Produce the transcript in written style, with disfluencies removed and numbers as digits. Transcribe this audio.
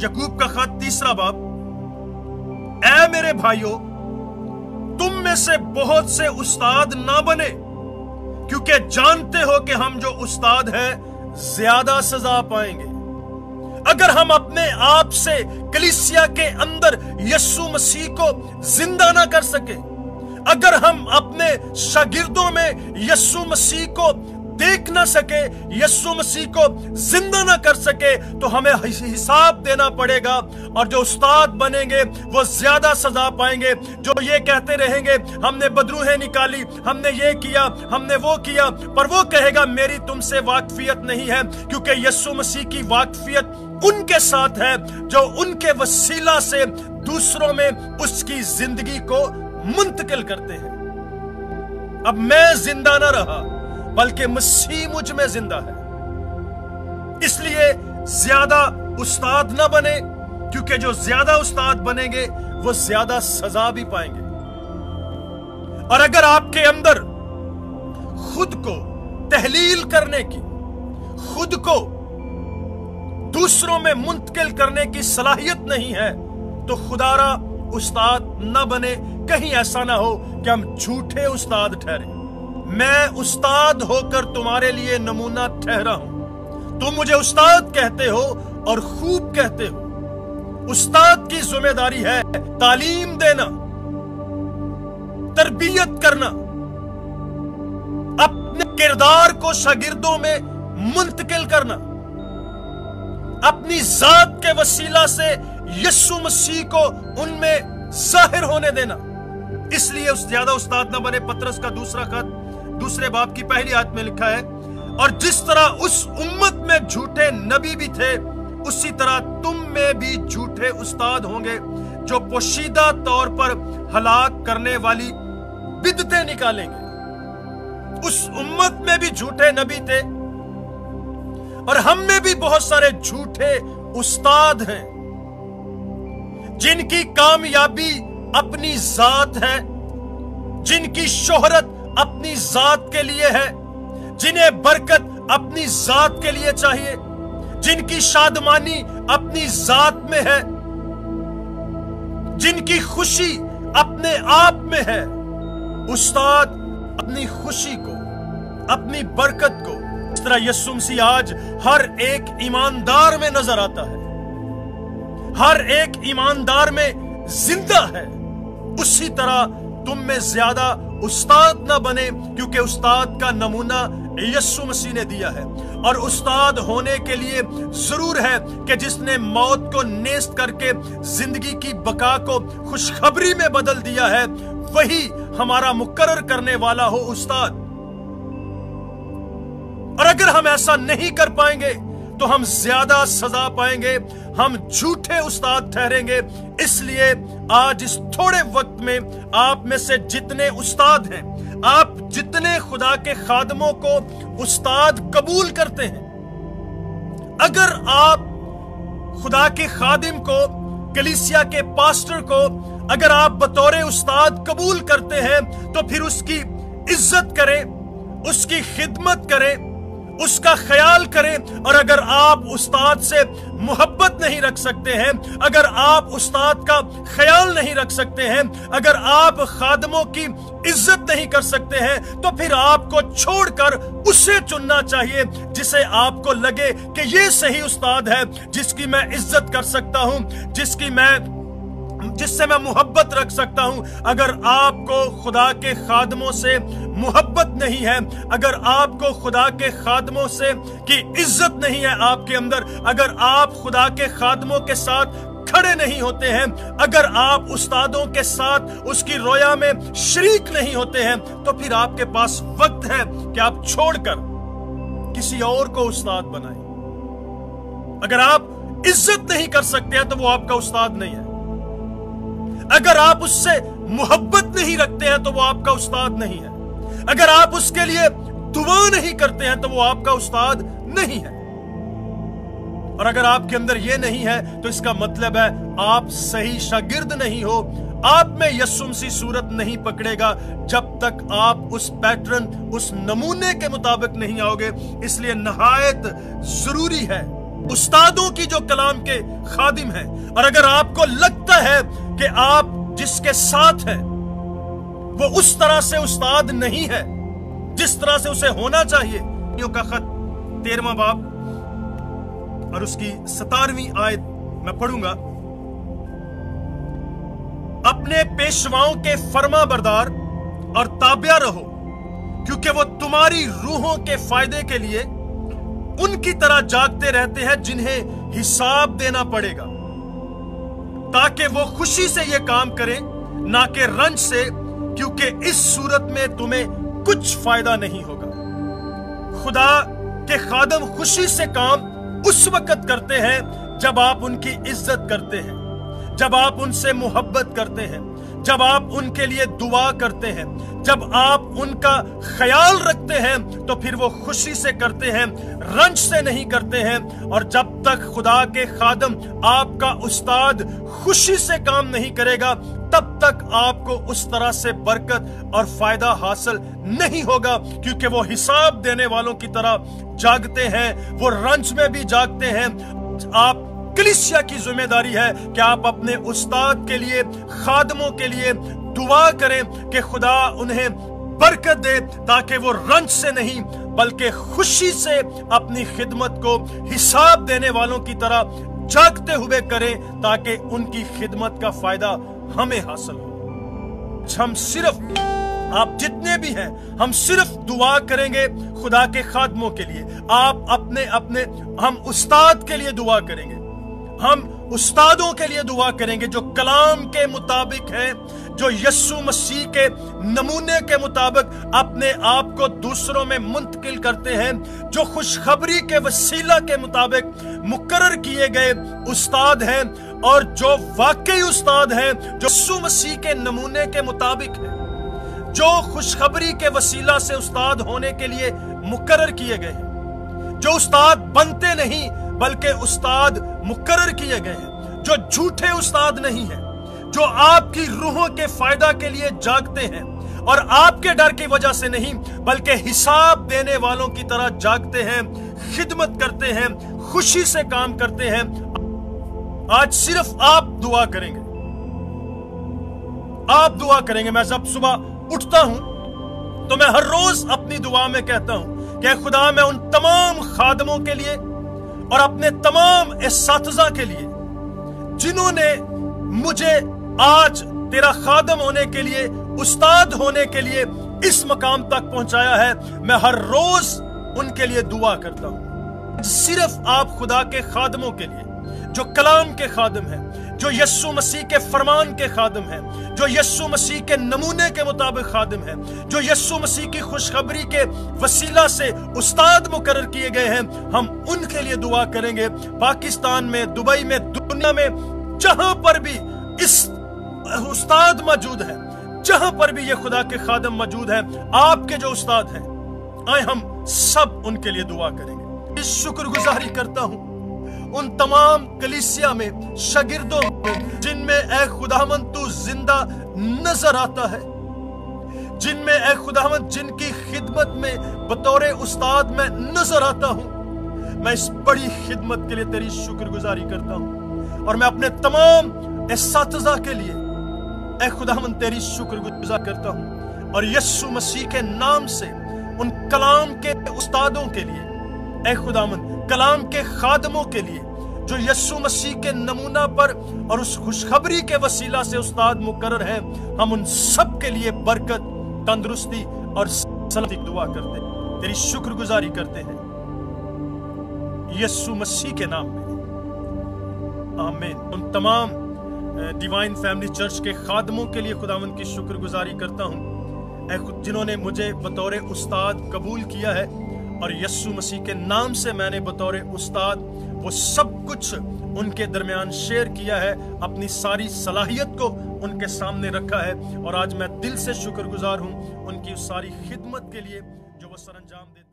याकूब का खत 3 बाब, ऐ मेरे भाइयों, तुम में से बहुत से उस्ताद ना बने, क्योंकि जानते हो कि हम जो उस्ताद हैं ज्यादा सजा पाएंगे। अगर हम अपने आप से कलीसिया के अंदर यीशु मसीह को जिंदा ना कर सके, अगर हम अपने शागिर्दों में यीशु मसीह को देख ना सके, यीशु मसीह को जिंदा ना कर सके, तो हमें हिसाब देना पड़ेगा। और जो उस्ताद बनेंगे वो ज्यादा सजा पाएंगे। जो ये कहते रहेंगे हमने बदरूहें निकाली, हमने ये किया, हमने वो किया, पर वो कहेगा मेरी तुमसे वाकफियत नहीं है, क्योंकि यीशु मसीह की वाकफियत उनके साथ है जो उनके वसीला से दूसरों में उसकी जिंदगी को मुंतकिल करते हैं। अब मैं जिंदा ना रहा, बल्कि मसीह मुझ में जिंदा है। इसलिए ज्यादा उस्ताद ना बने, क्योंकि जो ज्यादा उस्ताद बनेंगे वो ज्यादा सजा भी पाएंगे। और अगर आपके अंदर खुद को तहलील करने की, खुद को दूसरों में मुंतकिल करने की सलाहियत नहीं है, तो खुदारा उस्ताद न बने। कहीं ऐसा ना हो कि हम झूठे उस्ताद ठहरे। मैं उस्ताद होकर तुम्हारे लिए नमूना ठहरा हूं। तुम मुझे उस्ताद कहते हो और खूब कहते हो। उस्ताद की जिम्मेदारी है तालीम देना, तरबियत करना, अपने किरदार को शागिर्दों में मुंतकिल करना, अपनी जात के वसीला से यीशु मसीह को उनमें जाहिर होने देना। इसलिए उस ज्यादा उस्ताद न बने। पतरस का 2 खत 2 बाब की पहली आयत में लिखा है, और जिस तरह उस उम्मत में झूठे नबी भी थे, उसी तरह तुम में भी झूठे उस्ताद होंगे, जो पोशीदा तौर पर हलाक करने वाली बिदतें निकालेंगे। उस उम्मत में भी झूठे नबी थे, और हम में भी बहुत सारे झूठे उस्ताद हैं, जिनकी कामयाबी अपनी जात है, जिनकी शोहरत अपनी जात के लिए है, जिन्हें बरकत अपनी जात के लिए चाहिए, जिनकी शादमानी अपनी जात में है, जिनकी खुशी अपने आप में है। उस्ताद अपनी खुशी को, अपनी बरकत को, इस तरह यीशु मसीह आज हर एक ईमानदार में नजर आता है, हर एक ईमानदार में जिंदा है। उसी तरह तुम में ज्यादा उस्ताद ना बने, क्योंकि उस्ताद का नमूना यीशु मसीह ने दिया है। और उस्ताद होने के लिए जरूर है कि जिसने मौत को नेस्त करके जिंदगी की बका को खुशखबरी में बदल दिया है, वही हमारा मुकर्रर करने वाला हो उस्ताद। और अगर हम ऐसा नहीं कर पाएंगे तो हम ज्यादा सजा पाएंगे, हम झूठे उस्ताद ठहरेंगे। इसलिए आज इस थोड़े वक्त में आप में से जितने उस्ताद हैं, आप जितने खुदा के खादमों को उस्ताद कबूल करते हैं, अगर आप खुदा के खादिम को, कलीसिया के पास्टर को अगर आप बतौर उस्ताद कबूल करते हैं, तो फिर उसकी इज्जत करें, उसकी खिदमत करें, उसका ख्याल करें। और अगर आप उस्ताद से मोहब्बत नहीं रख सकते हैं, अगर आप उस्ताद का ख्याल नहीं रख सकते हैं, अगर आप खादमों की इज्जत नहीं कर सकते हैं, तो फिर आपको छोड़कर उसे चुनना चाहिए जिसे आपको लगे कि ये सही उस्ताद है, जिसकी मैं इज्जत कर सकता हूं, जिससे मैं मोहब्बत रख सकता हूं। अगर आपको खुदा के खादमों से मोहब्बत नहीं है, अगर आपको खुदा के खादमों से की इज्जत नहीं है आपके अंदर, अगर आप खुदा के खादमों के साथ खड़े नहीं होते हैं, अगर आप उस्तादों के साथ उसकी रोया में शरीक नहीं होते हैं, तो फिर आपके पास वक्त है कि आप छोड़कर किसी और को उस्ताद बनाएं। अगर आप इज्जत नहीं कर सकते हैं तो वो आपका उस्ताद नहीं है। अगर आप उससे मोहब्बत नहीं रखते हैं तो वो आपका उस्ताद नहीं है। अगर आप उसके लिए दुआ नहीं करते हैं तो वो आपका उस्ताद नहीं है। और अगर आपके अंदर ये नहीं है तो इसका मतलब है आप सही शागिर्द नहीं हो, आप में यीशु मसीह सूरत नहीं पकड़ेगा जब तक आप उस पैटर्न, उस नमूने के मुताबिक नहीं आओगे। इसलिए नहायत जरूरी है उस्तादों की जो कलाम के खादिम हैं। और अगर आपको लगता है कि आप जिसके साथ हैं वो उस तरह से उस्ताद नहीं है जिस तरह से उसे होना चाहिए, का खत 13वां बाब और उसकी 17वीं आयत मैं पढ़ूंगा। अपने पेशवाओं के फर्मा बरदार और ताबिया रहो, क्योंकि वो तुम्हारी रूहों के फायदे के लिए उनकी तरह जागते रहते हैं जिन्हें हिसाब देना पड़ेगा, ताकि वो खुशी से ये काम करें, ना कि रंज से, क्योंकि इस सूरत में तुम्हें कुछ फायदा नहीं होगा। खुदा के खादम खुशी से काम उस वक्त करते हैं जब आप उनकी इज्जत करते हैं, जब आप उनसे मोहब्बत करते हैं, जब आप उनके लिए दुआ करते हैं, जब आप उनका ख्याल रखते हैं, तो फिर वो खुशी से करते हैं, रंज से नहीं करते हैं। और जब तक खुदा के खादम आपका उस्ताद खुशी से काम नहीं करेगा, तब तक आपको उस तरह से बरकत और फायदा हासिल नहीं होगा, क्योंकि वो हिसाब देने वालों की तरह जागते हैं, वो रंज में भी जागते हैं। आप कलीसिया की जिम्मेदारी है कि आप अपने उस्ताद के लिए, खादमों के लिए दुआ करें कि खुदा उन्हें बरकत दे, ताकि वो रंज से नहीं बल्कि खुशी से अपनी खिदमत को हिसाब देने वालों की तरह जागते हुए करें, ताकि उनकी खिदमत का फायदा हमें हासिल हो। हम सिर्फ, आप जितने भी हैं, हम सिर्फ दुआ करेंगे खुदा के खादमों के लिए। आप अपने हम उस्ताद के लिए दुआ करेंगे, हम उस्तादों के लिए दुआ करेंगे जो कलाम के मुताबिक हैं, जो यीशु मसीह के नमूने के मुताबिक अपने आप को दूसरों में मुंतकिल करते हैं, जो खुशखबरी के वसीला के मुताबिक मुकर्रर किए गए उस्ताद हैं, और जो वाकई उस्ताद हैं, जो यीशु मसीह के नमूने के मुताबिक हैं, जो खुशखबरी के वसीला से उस्ताद होने के लिए मुकर्रर किए गए हैं, जो उस्ताद बनते नहीं बल्कि उस्ताद मुकर्रर किए गए हैं, जो झूठे उस्ताद नहीं हैं, जो आपकी रूहों के फायदा के लिए जागते हैं और आपके डर की वजह से नहीं बल्कि हिसाब देने वालों की तरह जागते हैं, खिदमत करते हैं, खुशी से काम करते हैं। आज सिर्फ आप दुआ करेंगे, आप दुआ करेंगे। मैं जब सुबह उठता हूं तो मैं हर रोज अपनी दुआ में कहता हूं कि खुदा, मैं उन तमाम खादमों के लिए और अपने तमाम इस्सातिज़ा के लिए जिन्होंने मुझे आज तेरा खादम होने के लिए, उस्ताद होने के लिए इस मकाम तक पहुंचाया है, मैं हर रोज उनके लिए दुआ करता हूं। सिर्फ आप खुदा के खादमों के लिए, जो कलाम के खादम हैं, जो यीशु मसीह के फरमान के खादम हैं, जो यीशु मसीह के नमूने के मुताबिक खादम हैं, जो यीशु मसीह की खुशखबरी के वसीला से उस्ताद मुकर्रर किए गए हैं, हम उनके लिए दुआ करेंगे। पाकिस्तान में, दुबई में, दुनिया में जहां पर भी इस उस्ताद मौजूद है, जहां पर भी ये खुदा के खादम मौजूद हैं, आपके जो उस्ताद हैं, आए हम सब उनके लिए दुआ करेंगे। शुक्रगुजारी करता हूं उन तमाम कलीसिया में, शागिर्दों में, जिनमें ऐ खुदावंद तू जिंदा नजर आता है, जिनमें ऐ खुदावंद जिनकी खिदमत में बतौर उस्ताद मैं नजर आता हूं। मैं इस बड़ी खिदमत के लिए तेरी शुक्रगुजारी करता हूं, और मैं अपने तमाम इस्सातिज़ा के लिए ऐ खुदावंद तेरी शुक्रगुजार करता हूं। और यीशु मसीह के नाम से उन कलाम के उस्तादों के लिए, ऐ खुदावंद कलाम के खादमों के लिए, जो यीशु मसीह के नमूना पर और उस खुशखबरी के वसीला से उस्ताद मुकर्रर हैं, हम उन सब के लिए बरकत, तंदुरुस्ती और सलामती दुआ करते हैं, तेरी शुक्रगुजारी करते हैं यीशु मसीह के नाम में, आमीन। उन तमाम डिवाइन फैमिली चर्च के खादमों के लिए खुदावंद की शुक्रगुजारी करता हूं, जिन्होंने मुझे बतौर उस्ताद कबूल किया है, और यीशु मसीह के नाम से मैंने बतौर उस्ताद वो सब कुछ उनके दरमियान शेयर किया है, अपनी सारी सलाहियत को उनके सामने रखा है, और आज मैं दिल से शुक्रगुजार हूं उनकी उस सारी खिदमत के लिए जो वो सरअंजाम देते हैं।